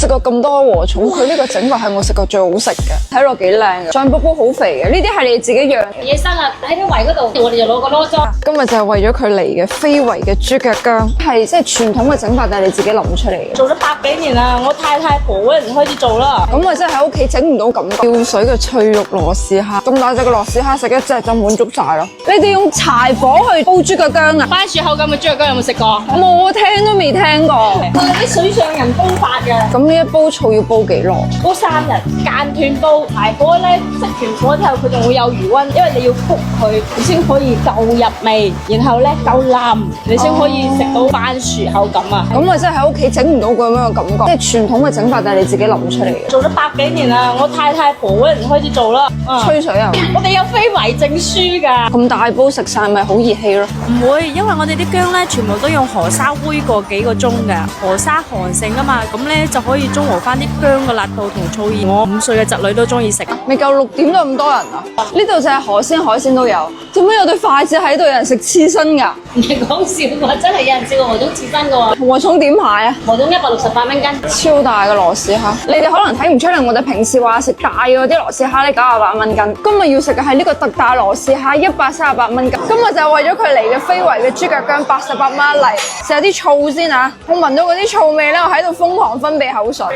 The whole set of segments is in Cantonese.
食過咁多禾蟲，佢呢個整法係我食過最好食嘅，睇落幾靚嘅，醬卜卜好肥嘅，呢啲係你自己養嘅。野生啊，喺啲圍嗰度，我哋就攞個攞裝。今日就係為咗佢嚟嘅非遺嘅豬腳薑，係即係傳統嘅整法，定係你自己諗出嚟嘅？做咗100幾年啦，我太婆嗰陣開始做啦。咁我真係喺屋企整唔到咁吊水嘅脆肉螺絲蝦，咁大隻嘅螺絲蝦食一隻就滿足晒咯。你哋用柴火去煲豬腳薑啊？番薯口感嘅豬腳薑有冇食過？我冇，聽都未聽過。我哋啲水上人煲法嘅。咁呢一煲醋要煲幾耐？煲3日，間斷煲。柴火咧熄完火之後，佢仲會有餘溫，因為你要焗佢，你先可以夠入味，然後咧夠腍，你先可以食到番薯口感啊！咁我真係喺屋企整唔到咁樣嘅感覺，即係傳統嘅整法，定係你自己諗出嚟嘅？做咗100幾年啦，我太婆嗰陣開始做啦。吹水啊！我哋有非遺證書㗎。咁大煲食晒咪好熱氣咯？唔會，因為我哋啲薑咧全部都用河沙煨過幾個鐘㗎，河沙寒性啊嘛，咁咧就可以中和翻啲薑嘅辣度同醋意。我5歲嘅侄女都中意食。未夠6點都咁多人啊！呢度就係河鮮海鮮都有，做咩有對筷子喺度？有人食刺身㗎？唔係講笑喎，真係有人食過禾蟲刺身㗎喎。禾蟲點賣啊？禾蟲168蚊斤，超大嘅螺絲蝦，你哋可能睇唔出嚟，我哋平時話食大嗰啲螺絲蝦咧98蚊斤，今日要食嘅係呢個特大螺絲蝦138蚊斤。今日就係為咗佢嚟嘅非遺嘅豬腳薑88蚊一嚟，試下啲醋先啊！我聞到嗰啲醋味咧，我喺度瘋狂分泌口水。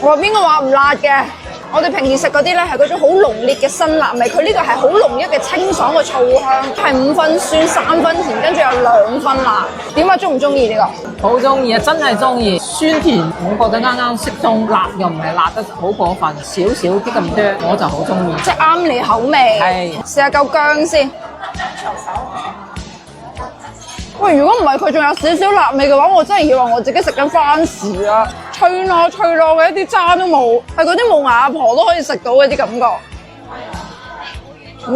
我話邊個話唔辣嘅？我哋平時食嗰啲咧係嗰種好濃烈嘅辛辣味，佢呢個係好濃郁嘅清爽嘅醋香，係5分酸3分甜，跟住有2分辣。點解中唔中意呢個？好中意啊！真係中意，酸甜我覺得啱啱適中，辣又唔係辣得好過分，少少啲咁多，我就好中意。即係啱你口味。係，試下嚿薑先。喂，如果唔係佢仲有少少辣味嘅話，我真係以為我自己食緊番薯啊！脆落脆落嘅，一啲渣都冇，係嗰啲冇牙阿婆都可以食到嘅啲感覺。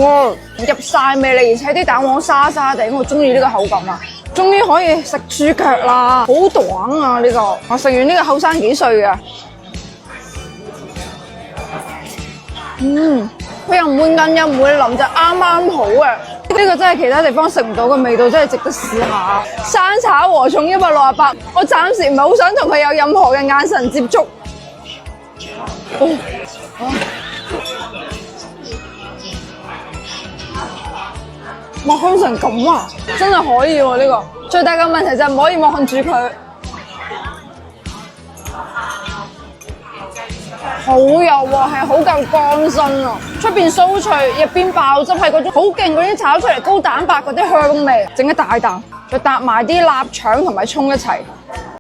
哇，入晒味啦，而且啲蛋黃沙沙地，我中意呢個口感啊！終於可以食豬腳啦，好短啊呢個！我食完呢個後生幾歲嘅？佢又唔會韌又唔會腍，就啱啱好啊！呢個真係其他地方食唔到嘅味道，真係值得試下。生炒禾蟲168，我暫時唔係好想同佢有任何嘅眼神接觸。抹香成咁啊！真係可以喎呢個。最大嘅問題就係唔可以抹香住佢。好油喎，係好夠乾身啊！出邊酥脆，入邊爆汁，係嗰種好勁嗰啲炒出嚟高蛋白嗰啲香味，整一大啖，再搭埋啲臘腸同埋葱一齊。